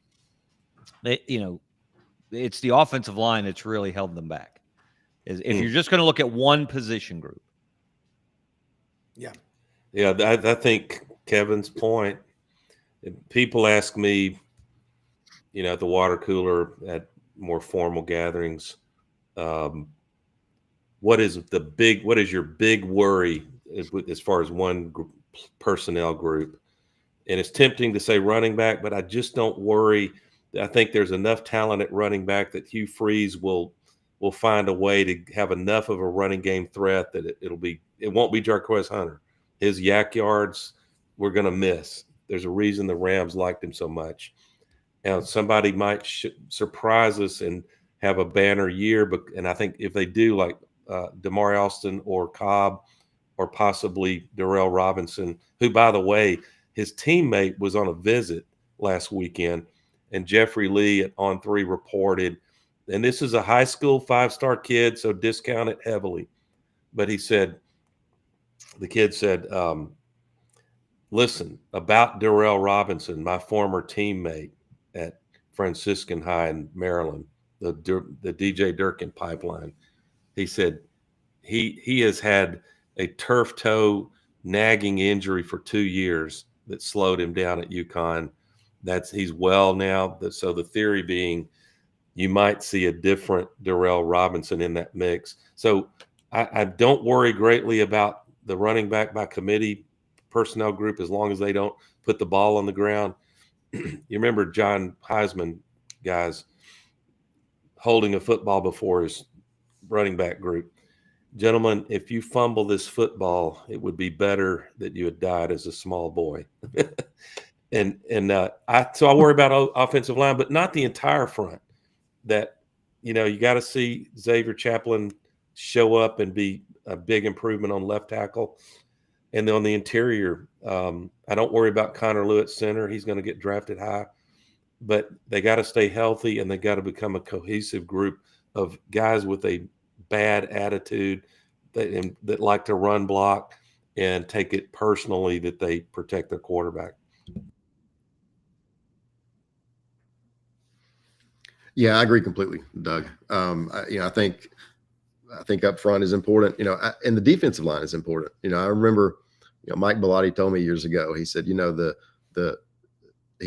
it's the offensive line that's really held them back. If you're just going to look at one position group. Yeah. Yeah, I think Kevin's point. People ask me, at the water cooler at more formal gatherings, what is your big worry as far as one personnel group? And it's tempting to say running back, but I just don't worry. I think there's enough talent at running back that Hugh Freeze will find a way to have enough of a running game threat that it won't be Jarquez Hunter. His yak yards we're going to miss. There's a reason the Rams liked him so much. And somebody might surprise us and have a banner year. And I think if they do, like Damari Alston or Cobb or possibly Darrell Robinson, who, by the way, his teammate was on a visit last weekend, and Jeffrey Lee at On3 reported, and this is a high school 5-star kid, so discount it heavily. But the kid said, listen, about Darrell Robinson, my former teammate at Franciscan High in Maryland, the DJ Durkin pipeline. He said he has had a turf toe nagging injury for 2 years that slowed him down at UConn. He's well now. So the theory being you might see a different Darrell Robinson in that mix. So I don't worry greatly about the running back by committee personnel group as long as they don't put the ball on the ground. You remember John Heisman, guys, holding a football before his running back group. Gentlemen, if you fumble this football, it would be better that you had died as a small boy. So I worry about offensive line, but not the entire front. That, you got to see Xavier Chaplin show up and be a big improvement on left tackle. And then on the interior, I don't worry about Connor Lew center. He's going to get drafted high. But they got to stay healthy, and they got to become a cohesive group of guys with a bad attitude that like to run block and take it personally that they protect their quarterback. Yeah, I agree completely, Doug. I think up front is important, and the defensive line is important. I remember, Mike Bellotti told me years ago, he said, he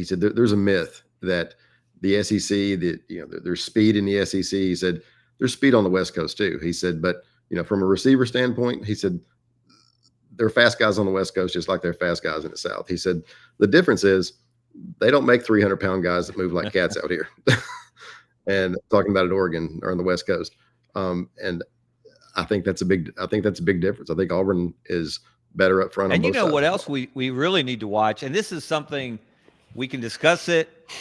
said there's a myth that the SEC, there's speed in the SEC. He said, there's speed on the West Coast too. He said, but, from a receiver standpoint, he said, there are fast guys on the West Coast, just like there are fast guys in the South. He said, the difference is they don't make 300-pound guys that move like cats out here. And talking about at Oregon or on the West Coast. And I think that's a big difference. I think Auburn is better up front. And what else we really need to watch, and this is something we can discuss it,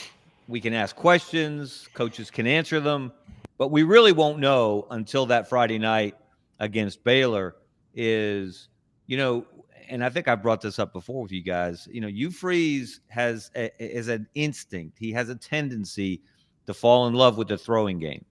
we can ask questions, coaches can answer them, but we really won't know until that Friday night against Baylor is, and I think I brought this up before with you guys, Hugh Freeze is an instinct. He has a tendency to fall in love with the throwing game.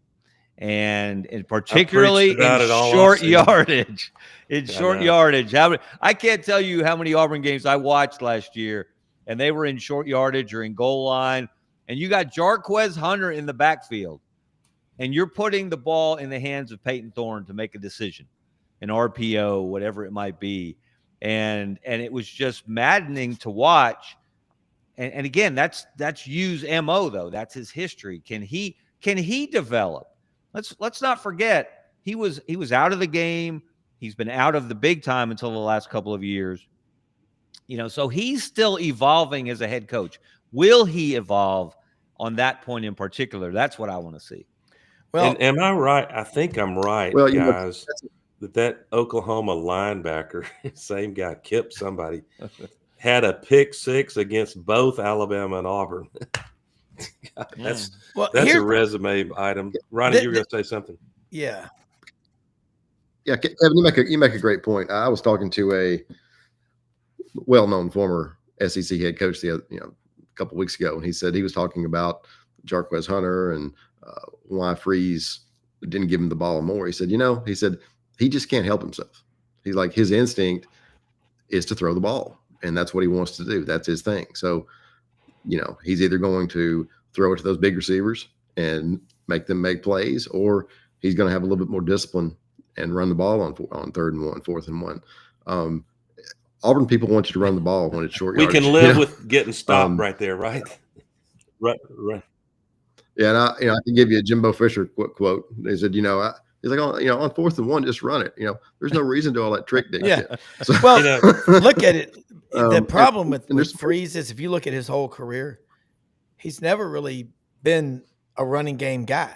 And particularly in short yardage. I can't tell you how many Auburn games I watched last year, and they were in short yardage or in goal line, and you got Jarquez Hunter in the backfield, and you're putting the ball in the hands of Peyton Thorne to make a decision, an RPO, whatever it might be. And it was just maddening to watch. And again, that's Hugh's MO, though. That's his history. Can he develop? Let's not forget he was out of the game. He's been out of the big time until the last couple of years. So he's still evolving as a head coach. Will he evolve on that point in particular? That's what I want to see. Well, am I right? I think I'm right, well, guys. that Oklahoma linebacker, same guy, Kip somebody, had a pick six against both Alabama and Auburn. God, that's a resume item. Ronnie, you were going to say something? Yeah. Yeah, Kevin, you make a great point. I was talking to a well-known former SEC head coach a couple weeks ago, and he said he was talking about Jarquez Hunter and why Freeze didn't give him the ball more. He said, he just can't help himself. He's like, his instinct is to throw the ball, and that's what he wants to do. That's his thing. So, he's either going to throw it to those big receivers and make them make plays, or he's going to have a little bit more discipline and run the ball on 3rd and 1, 4th and 1. Auburn people want you to run the ball when it's short yardage. We can live with getting stopped right there, right? Right. Yeah, and I can give you a Jimbo Fisher quote. He said, he's like, on 4th and 1, just run it. There's no reason to all that trick dick shit. So, look at it. The problem with Freeze is if you look at his whole career, he's never really been a running game guy.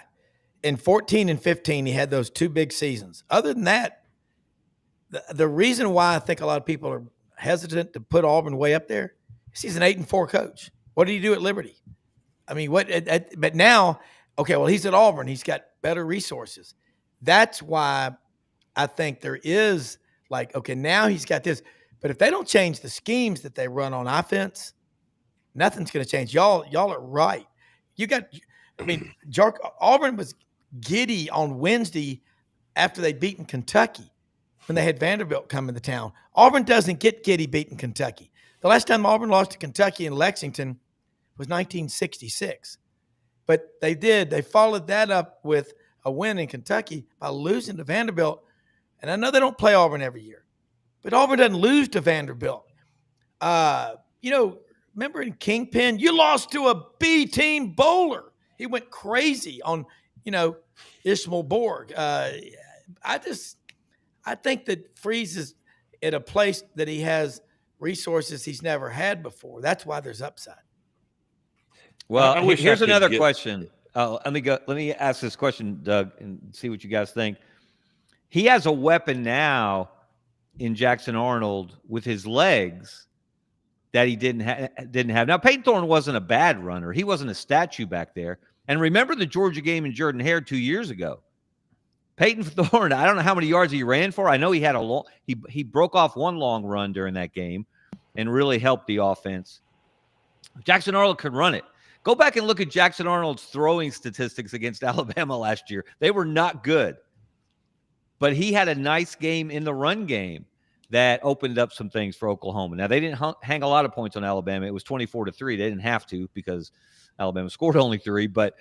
In 14 and 15, he had those 2 big seasons. Other than that, the reason why I think a lot of people are hesitant to put Auburn way up there is he's an 8-4 coach. What did he do at Liberty? I mean, but now, okay, well, he's at Auburn. He's got better resources. That's why I think there is okay, now he's got this. But if they don't change the schemes that they run on offense, nothing's going to change. Y'all are right. Auburn was giddy on Wednesday after they'd beaten Kentucky when they had Vanderbilt come into town. Auburn doesn't get giddy beating Kentucky. The last time Auburn lost to Kentucky in Lexington was 1966. But they did. They followed that up with a win in Kentucky by losing to Vanderbilt. And I know they don't play Auburn every year, but Auburn doesn't lose to Vanderbilt. Remember in Kingpin, you lost to a B-team bowler. He went crazy on, Ishmael Borg. I think that Freeze is at a place that he has resources he's never had before. That's why there's upside. Well, here's another question. Let me ask this question, Doug, and see what you guys think. He has a weapon now in Jackson Arnold with his legs that he didn't have. Now, Peyton Thorne wasn't a bad runner. He wasn't a statue back there. And remember the Georgia game in Jordan-Hare 2 years ago. Peyton Thorne, I don't know how many yards he ran for. I know he had he broke off one long run during that game and really helped the offense. Jackson Arnold could run it. Go back and look at Jackson Arnold's throwing statistics against Alabama last year. They were not good. But he had a nice game in the run game that opened up some things for Oklahoma. Now, they didn't hang a lot of points on Alabama. It was 24-3. They didn't have to because Alabama scored only 3. But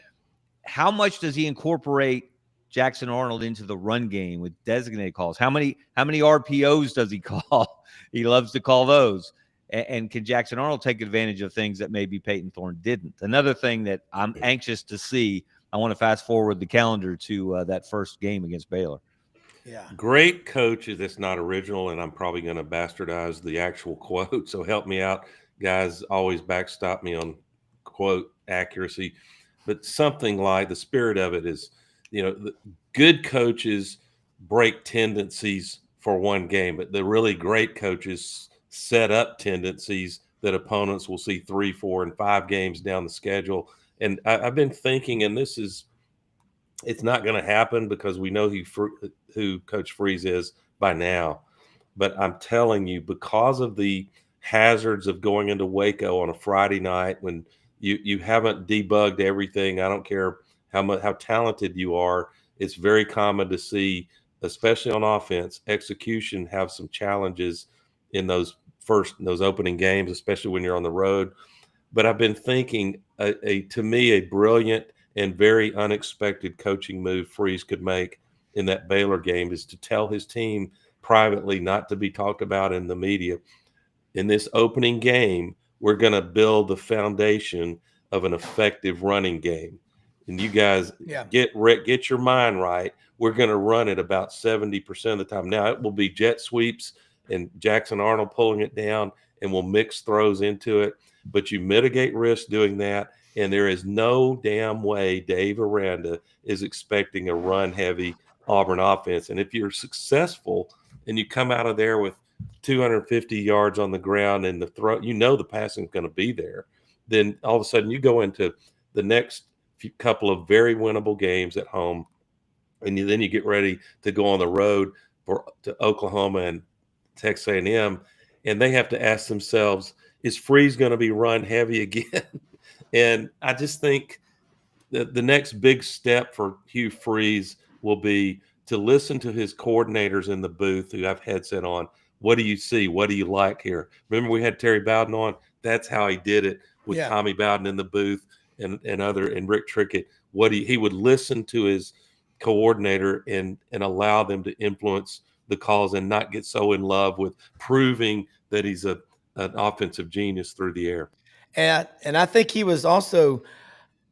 how much does he incorporate Jackson Arnold into the run game with designated calls? How many RPOs does he call? He loves to call those. And can Jackson Arnold take advantage of things that maybe Peyton Thorne didn't? Another thing that I'm anxious to see, I want to fast forward the calendar to that first game against Baylor. Yeah. Great coaches. That's not original, and I'm probably going to bastardize the actual quote. So help me out, guys. Always backstop me on quote accuracy. But something like the spirit of it is, the good coaches break tendencies for one game, but the really great coaches set up tendencies that opponents will see 3, 4, and 5 games down the schedule. And I've been thinking, and it's not going to happen because we know who Coach Freeze is by now. But I'm telling you, because of the hazards of going into Waco on a Friday night when you haven't debugged everything, I don't care how talented you are, it's very common to see, especially on offense, execution have some challenges in those opening games, especially when you're on the road. But I've been thinking, to me, a brilliant and very unexpected coaching move Freeze could make in that Baylor game is to tell his team privately, not to be talked about in the media, in this opening game, we're going to build the foundation of an effective running game. And you guys get your mind right. We're going to run it about 70% of the time. Now, it will be jet sweeps and Jackson Arnold pulling it down, and we'll mix throws into it. But you mitigate risk doing that. And there is no damn way Dave Aranda is expecting a run-heavy Auburn offense. And if you're successful and you come out of there with 250 yards on the ground and the throw, the passing is going to be there, then all of a sudden you go into the next couple of very winnable games at home, and then you get ready to go on the road to Oklahoma and Texas A&M, and they have to ask themselves, is Freeze going to be run heavy again? And I just think that the next big step for Hugh Freeze will be to listen to his coordinators in the booth who have headset on. What do you see? What do you like here? Remember we had Terry Bowden on? That's how he did it with Tommy Bowden in the booth and Rick Trickett. He would listen to his coordinator and allow them to influence the calls and not get so in love with proving that he's an offensive genius through the air. And I think he was also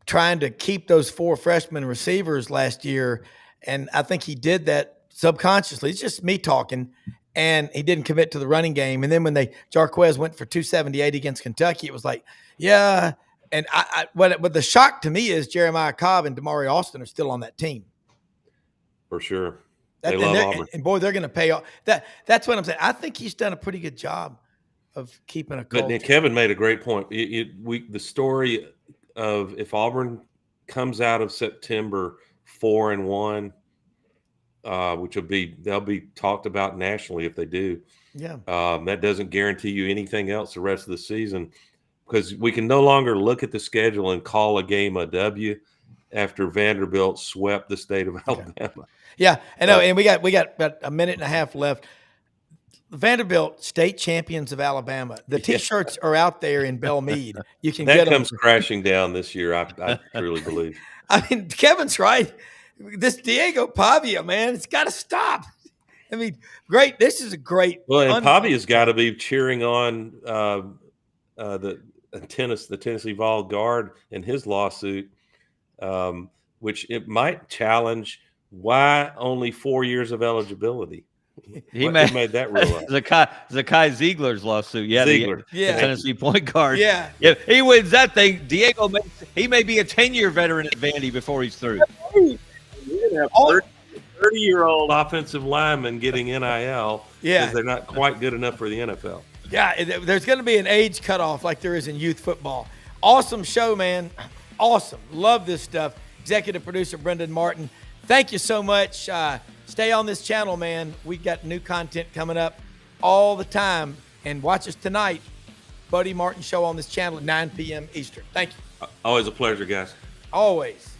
trying to keep those 4 freshman receivers last year. And I think he did that subconsciously. It's just me talking. And he didn't commit to the running game. And then when Jarquez went for 278 against Kentucky, it was like, yeah. And but the shock to me is Jeremiah Cobb and Damari Austin are still on that team. For sure. They love Auburn. And boy, they're going to pay off. That's what I'm saying. I think he's done a pretty good job of keeping a culture. But Kevin made a great point. The story of if Auburn comes out of September 4-1, which they'll be talked about nationally if they do. Yeah. That doesn't guarantee you anything else the rest of the season, because we can no longer look at the schedule and call a game a W after Vanderbilt swept the state of Alabama. Yeah, I know. And we got about a minute and a half left. Vanderbilt, state champions of Alabama. The T-shirts are out there in Belmead. You can get them. That comes crashing down this year, I truly believe. I mean, Kevin's right. This Diego Pavia, man, it's got to stop. I mean, great. This is a great. Well, and Pavia's got to be cheering on the Tennessee Vol guard in his lawsuit, which it might challenge why only 4 years of eligibility. He made that rule up. Zakai Ziegler's lawsuit. Yeah, Ziegler. The Tennessee point guard. Yeah. If he wins that thing, Diego may be a 10-year veteran at Vandy before he's through. You're going to have 30-year-old offensive linemen getting NIL because they're not quite good enough for the NFL. Yeah, there's going to be an age cutoff like there is in youth football. Awesome show, man. Awesome. Love this stuff. Executive producer Brendan Martin, thank you so much. Stay on this channel, man. We got new content coming up all the time. And watch us tonight, Buddy Martin Show on this channel at 9 p.m. Eastern. Thank you. Always a pleasure, guys. Always.